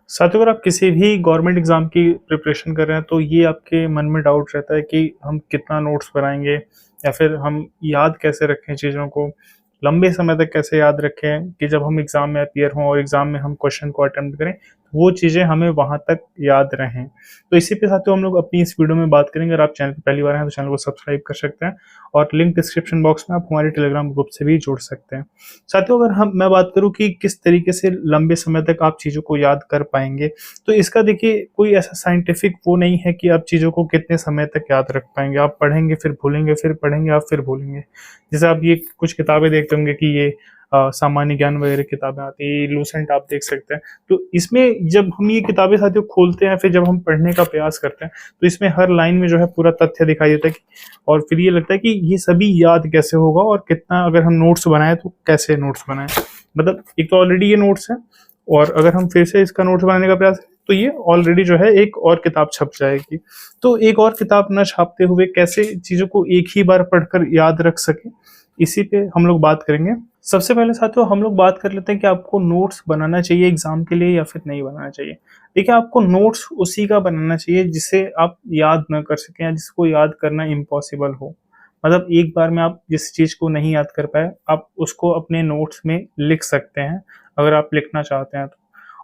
साथियों, अगर आप किसी भी गवर्नमेंट एग्ज़ाम की प्रिपरेशन कर रहे हैं, तो ये आपके मन में डाउट रहता है कि हम कितना नोट्स बनाएँगे या फिर हम याद कैसे रखें चीज़ों को, लंबे समय तक कैसे याद रखें कि जब हम एग्ज़ाम में अपीयर हों और एग्ज़ाम में हम क्वेश्चन को अटेम्प्ट करें, वो चीज़ें हमें वहाँ तक याद रहें। तो इसी पे साथियों हम लोग अपनी इस वीडियो में बात करेंगे। अगर आप चैनल पे पहली बार हैं, तो चैनल को सब्सक्राइब कर सकते हैं और लिंक डिस्क्रिप्शन बॉक्स में आप हमारे टेलीग्राम ग्रुप से भी जुड़ सकते हैं। साथियों, अगर मैं बात करूँ कि किस तरीके से लंबे समय तक आप चीज़ों को याद कर पाएँगे, तो इसका देखिए कोई ऐसा साइंटिफिक वो नहीं है कि आप चीज़ों को कितने समय तक याद रख पाएँगे। आप पढ़ेंगे फिर भूलेंगे, फिर पढ़ेंगे आप फिर भूलेंगे। जैसे आप ये कुछ किताबें देखते होंगे कि ये सामान्य ज्ञान वगैरह किताबें आती हैं, लूसेंट आप देख सकते हैं। तो इसमें जब हम ये किताबें साथियों खोलते हैं, फिर जब हम पढ़ने का प्रयास करते हैं, तो इसमें हर लाइन में जो है पूरा तथ्य दिखाई देता है कि और फिर ये लगता है कि ये सभी याद कैसे होगा और कितना अगर हम नोट्स बनाएँ तो कैसे नोट्स बनाएँ। मतलब एक तो ऑलरेडी ये नोट्स है और अगर हम फिर से इसका नोट्स बनाने का प्रयास करें, तो ये ऑलरेडी जो है एक और किताब छप जाएगी। तो एक और किताब ना छापते हुए कैसे चीज़ों को एक ही बार पढ़कर याद रख सकें, इसी पे हम लोग बात करेंगे। सबसे पहले साथियों हम लोग बात कर लेते हैं कि आपको नोट्स बनाना चाहिए एग्ज़ाम के लिए या फिर नहीं बनाना चाहिए। देखिए, आपको नोट्स उसी का बनाना चाहिए जिसे आप याद ना कर सकें या जिसको याद करना इम्पॉसिबल हो। मतलब एक बार में आप जिस चीज़ को नहीं याद कर पाए, आप उसको अपने नोट्स में लिख सकते हैं, अगर आप लिखना चाहते हैं तो।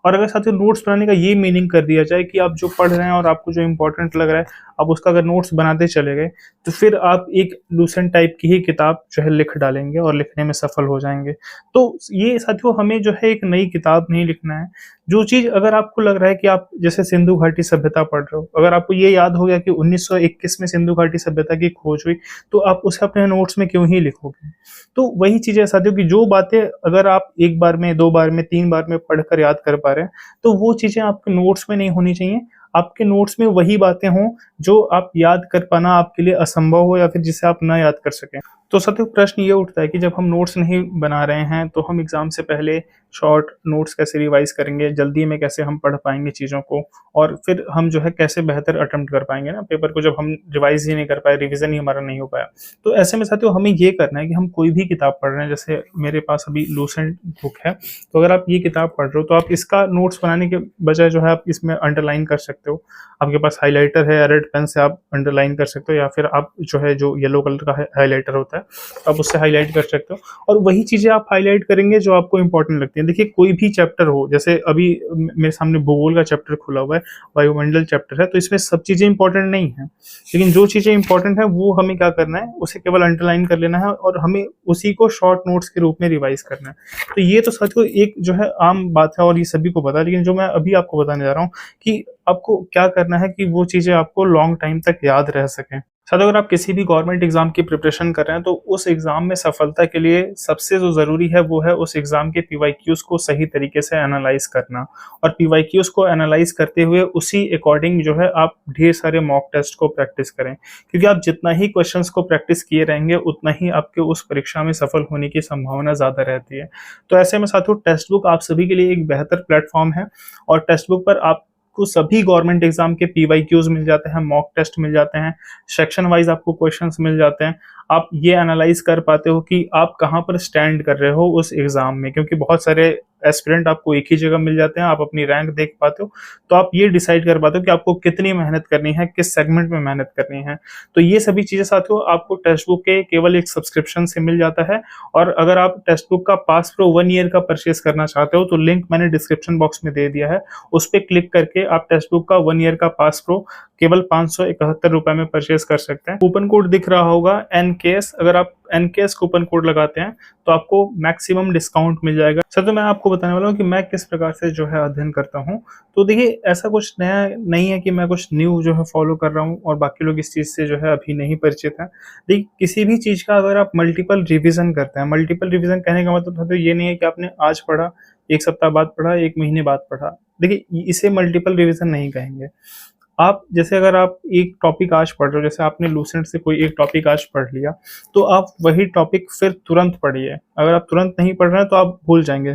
और अगर साथियों नोट्स बनाने का ये मीनिंग कर दिया जाए कि आप जो पढ़ रहे हैं और आपको जो इम्पोर्टेंट लग रहा है, आप उसका अगर नोट्स बनाते चले गए, तो फिर आप एक लूसेंट टाइप की ही किताब जो है लिख डालेंगे और लिखने में सफल हो जाएँगे। तो ये साथियों हमें जो है एक नई किताब नहीं लिखना है। जो चीज़ अगर आपको लग रहा है कि आप जैसे सिंधु घाटी सभ्यता पढ़ रहे हो, अगर आपको ये याद हो गया कि 1921 में सिंधु घाटी सभ्यता की खोज हुई, तो आप उसे अपने नोट्स में क्यों ही लिखोगे? तो वही चीज़ है साथियों कि जो बातें अगर आप 1 बार में, 2 बार में, 3 बार में पढ़कर याद कर पा रहे हैं, तो वो चीज़ें आपके नोट्स में नहीं होनी चाहिए। आपके नोट्स में वही बातें हों जो आप याद कर पाना आपके लिए असंभव हो या फिर जिसे आप ना याद कर सकें। तो साथियों प्रश्न ये उठता है कि जब हम नोट्स नहीं बना रहे हैं, तो हम एग्ज़ाम से पहले शॉर्ट नोट्स कैसे रिवाइज़ करेंगे? जल्दी में कैसे हम पढ़ पाएँगे चीज़ों को? और फिर हम जो है कैसे बेहतर अटेम्प्ट कर पाएँगे ना पेपर को, जब हम रिवाइज़ ही नहीं कर पाए, रिवीज़न ही हमारा नहीं हो पाया। तो ऐसे में साथियों हमें ये करना है कि हम कोई भी किताब पढ़ रहे हैं, जैसे मेरे पास अभी लूसेंट बुक है, तो अगर आप ये किताब पढ़ रहे हो, तो आप इसका नोट्स बनाने के बजाय जो है आप इसमें अंडरलाइन कर सकते हो। आपके पास हाइलाइटर है, रेड पेन से आप अंडरलाइन कर सकते हो या फिर आप जो है जो येलो कलर का हाइलाइटर होता है, आप उससे हाइलाइट कर सकते हो और वही चीज़ें आप हाइलाइट करेंगे जो आपको इम्पोर्टेंट लगती हैं। देखिए, कोई भी चैप्टर हो, जैसे अभी मेरे सामने भूगोल का चैप्टर खुला हुआ है, वायुमंडल चैप्टर है, तो इसमें सब चीज़ें इम्पोर्टेंट नहीं हैं। लेकिन जो चीज़ें इम्पोर्टेंट है वो हमें क्या करना है, उसे केवल अंडरलाइन कर लेना है और हमें उसी को शॉर्ट नोट्स के रूप में रिवाइज़ करना है। तो ये तो साथियों एक जो है आम बात है और ये सभी को पता है, लेकिन जो मैं अभी आपको बताने जा रहा हूँ कि आपको क्या करना है कि वो चीज़ें आपको लॉन्ग टाइम तक याद रह सकें। साथियों, अगर आप किसी भी गवर्नमेंट एग्ज़ाम की प्रिपरेशन कर रहे हैं, तो उस एग्ज़ाम में सफलता के लिए सबसे जो ज़रूरी है, वो है उस एग्ज़ाम के पीवाईक्यूज़ को सही तरीके से एनालाइज़ करना और पीवाईक्यूज़ को एनालाइज़ करते हुए उसी अकॉर्डिंग जो है आप ढेर सारे मॉक टेस्ट को प्रैक्टिस करें। क्योंकि आप जितना ही क्वेश्चंस को प्रैक्टिस किए रहेंगे, उतना ही आपके उस परीक्षा में सफल होने की संभावना ज़्यादा रहती है। तो ऐसे में साथियों टेक्स्ट बुक आप सभी के लिए एक बेहतर प्लेटफ़ॉर्म है और टेक्स्ट बुक पर आपको सभी गवर्नमेंट एग्ज़ाम के पीवाईक्यूज़ मिल जाते हैं, मॉक टेस्ट मिल जाते हैं, सेक्शन वाइज़ आपको क्वेश्चंस मिल जाते हैं। आप ये एनालाइज़ कर पाते हो कि आप कहाँ पर स्टैंड कर रहे हो उस एग्ज़ाम में, क्योंकि बहुत सारे एस्पिरेंट आपको एक ही जगह मिल जाते हैं, आप अपनी रैंक देख पाते हो, तो आप ये डिसाइड कर पाते हो कि आपको कितनी मेहनत करनी है, किस सेगमेंट में मेहनत करनी है। तो ये सभी चीज़ें साथियों आपको टेक्स्ट बुक के केवल एक सब्सक्रिप्शन से मिल जाता है और अगर आप टेक्स्ट बुक का पास प्रो 1 ईयर का परचेज़ करना चाहते हो, तो लिंक मैंने डिस्क्रिप्शन बॉक्स में दे दिया है। उस पे क्लिक करके आप टेक्स्ट बुक का 1 ईयर का पास प्रो केवल ₹571 में परचेज़ कर सकते हैं। कूपन कोड दिख रहा होगा एनकेएस, अगर आप एनकेएस कूपन कोड लगाते हैं, तो आपको मैक्सिमम डिस्काउंट मिल जाएगा। सर, तो मैं आपको बताने वाला हूँ कि मैं किस प्रकार से जो है अध्ययन करता हूँ। तो देखिए, ऐसा कुछ नया नहीं है कि मैं कुछ न्यू जो है फॉलो कर रहा हूँ और बाकी लोग इस चीज़ से जो है अभी नहीं परिचित हैं। देखिए, किसी भी चीज़ का अगर आप मल्टीपल रिवीजन करते हैं, मल्टीपल रिवीजन कहने का मतलब तो ये नहीं है कि आपने आज पढ़ा, 1 सप्ताह बाद पढ़ा, 1 महीने बाद पढ़ा। देखिए, इसे मल्टीपल रिवीजन नहीं कहेंगे। आप जैसे अगर आप एक टॉपिक आज पढ़ रहे हो, जैसे आपने लूसेंट से कोई एक टॉपिक आज पढ़ लिया, तो आप वही टॉपिक फिर तुरंत पढ़िए। अगर आप तुरंत नहीं पढ़ रहे हैं, तो आप भूल जाएँगे।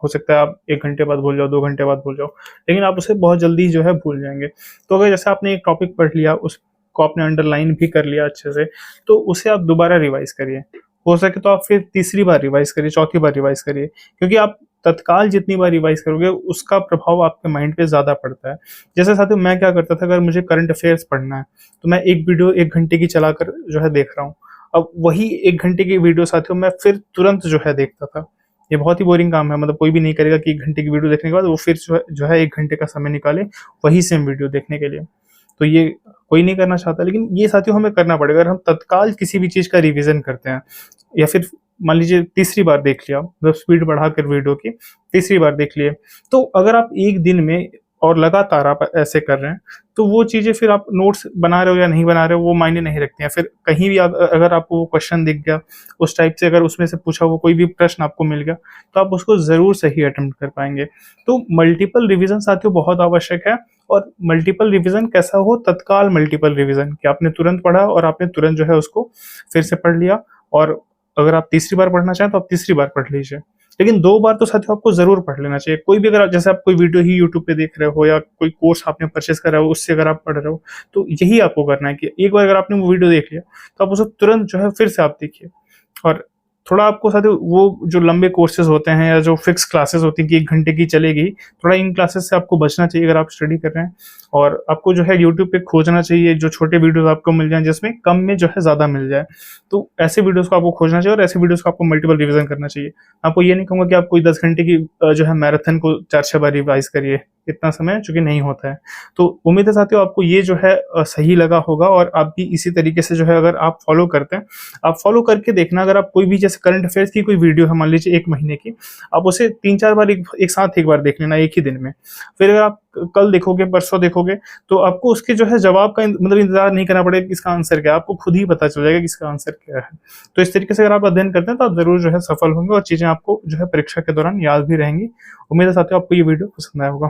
हो सकता है आप 1 घंटे बाद भूल जाओ, 2 घंटे बाद भूल जाओ, लेकिन आप उसे बहुत जल्दी जो है भूल जाएँगे। तो अगर जैसे आपने एक टॉपिक पढ़ लिया, उसको आपने अंडरलाइन भी कर लिया अच्छे से, तो उसे आप दोबारा रिवाइज़ करिए। हो सके तो आप फिर तीसरी बार रिवाइज़ करिए, चौथी बार रिवाइज़ करिए, क्योंकि आप तत्काल जितनी बार रिवाइज करोगे उसका प्रभाव आपके माइंड पे ज़्यादा पड़ता है। जैसे साथियों मैं क्या करता था, अगर मुझे करंट अफेयर्स पढ़ना है तो मैं एक वीडियो 1 घंटे की चलाकर जो है देख रहा हूँ। अब वही 1 घंटे की वीडियो साथियों मैं फिर तुरंत जो है देखता था। ये बहुत ही बोरिंग काम है, मतलब कोई भी नहीं करेगा कि 1 घंटे की वीडियो देखने के बाद वो फिर जो है 1 घंटे का समय निकाले वही सेम वीडियो देखने के लिए। तो ये कोई नहीं करना चाहता, लेकिन ये साथियों हमें करना पड़ेगा। अगर हम तत्काल किसी भी चीज़ का रिवीजन करते हैं या फिर मान लीजिए तीसरी बार देख लिया, मतलब स्पीड बढ़ाकर वीडियो की तीसरी बार देख लिए, तो अगर आप एक दिन में और लगातार आप ऐसे कर रहे हैं, तो वो चीज़ें फिर आप नोट्स बना रहे हो या नहीं बना रहे हो वो मायने नहीं रखती हैं। फिर कहीं भी आप अगर आपको वो क्वेश्चन दिख गया, उस टाइप से अगर उसमें से पूछा हुआ कोई भी प्रश्न आपको मिल गया, तो आप उसको ज़रूर सही अटेम्प्ट कर पाएँगे। तो मल्टीपल रिवीजन साथियों बहुत आवश्यक है। और मल्टीपल रिवीजन कैसा हो, तत्काल मल्टीपल रिवीजन कि आपने तुरंत पढ़ा और आपने तुरंत जो है उसको फिर से पढ़ लिया, और अगर आप तीसरी बार पढ़ना चाहें तो आप तीसरी बार पढ़ लीजिए। लेकिन 2 बार तो साथियों आपको ज़रूर पढ़ लेना चाहिए। कोई भी अगर आप जैसे आप कोई वीडियो ही यूट्यूब पे देख रहे हो या कोई कोर्स आपने परचेज़ करा हो, उससे अगर आप पढ़ रहे हो, तो यही आपको करना है कि एक बार अगर आपने वो वीडियो देख लिया, तो आप उसे तुरंत जो है फिर से आप देखिए। और थोड़ा आपको साथियों वो जो लंबे कोर्सेज़ होते हैं या जो फिक्स क्लासेस होती हैं कि 1 घंटे की चलेगी, थोड़ा इन क्लासेस से आपको बचना चाहिए अगर आप स्टडी कर रहे हैं। और आपको जो है यूट्यूब पे खोजना चाहिए जो छोटे वीडियोज़ आपको मिल जाएँ जिसमें कम में जो है ज़्यादा मिल जाए। तो ऐसे वीडियोज़ को आपको खोजना चाहिए और ऐसे वीडियोज़ को आपको मल्टीपल रिवीज़न करना चाहिए। आपको ये नहीं कहूँगा कि आप कोई 10 घंटे की जो है मैराथन को 4-6 बार रिवाइज़ करिए, इतना समय चूँकि नहीं होता है। तो उम्मीद है साथियों आपको ये जो है सही लगा होगा, और आप भी इसी तरीके से जो है अगर आप फ़ॉलो करते हैं, आप फ़ॉलो करके देखना। अगर आप कोई भी जैसे करंट अफेयर्स की कोई वीडियो है मान लीजिए 1 महीने की, आप उसे 3-4 बार एक साथ एक बार देख लेना एक ही दिन में। फिर अगर आप कल देखोगे, परसों देखोगे, तो आपको उसके जो है जवाब का मतलब इंतज़ार नहीं करना पड़ेगा कि इसका आंसर क्या है, आपको खुद ही पता चल जाएगा कि इसका आंसर क्या है। तो इस तरीके से अगर आप अध्ययन करते हैं तो आप ज़रूर जो है सफल होंगे और चीज़ें आपको जो है परीक्षा के दौरान याद भी रहेंगी। उम्मीद है साथियों आपको ये वीडियो पसंद आया होगा।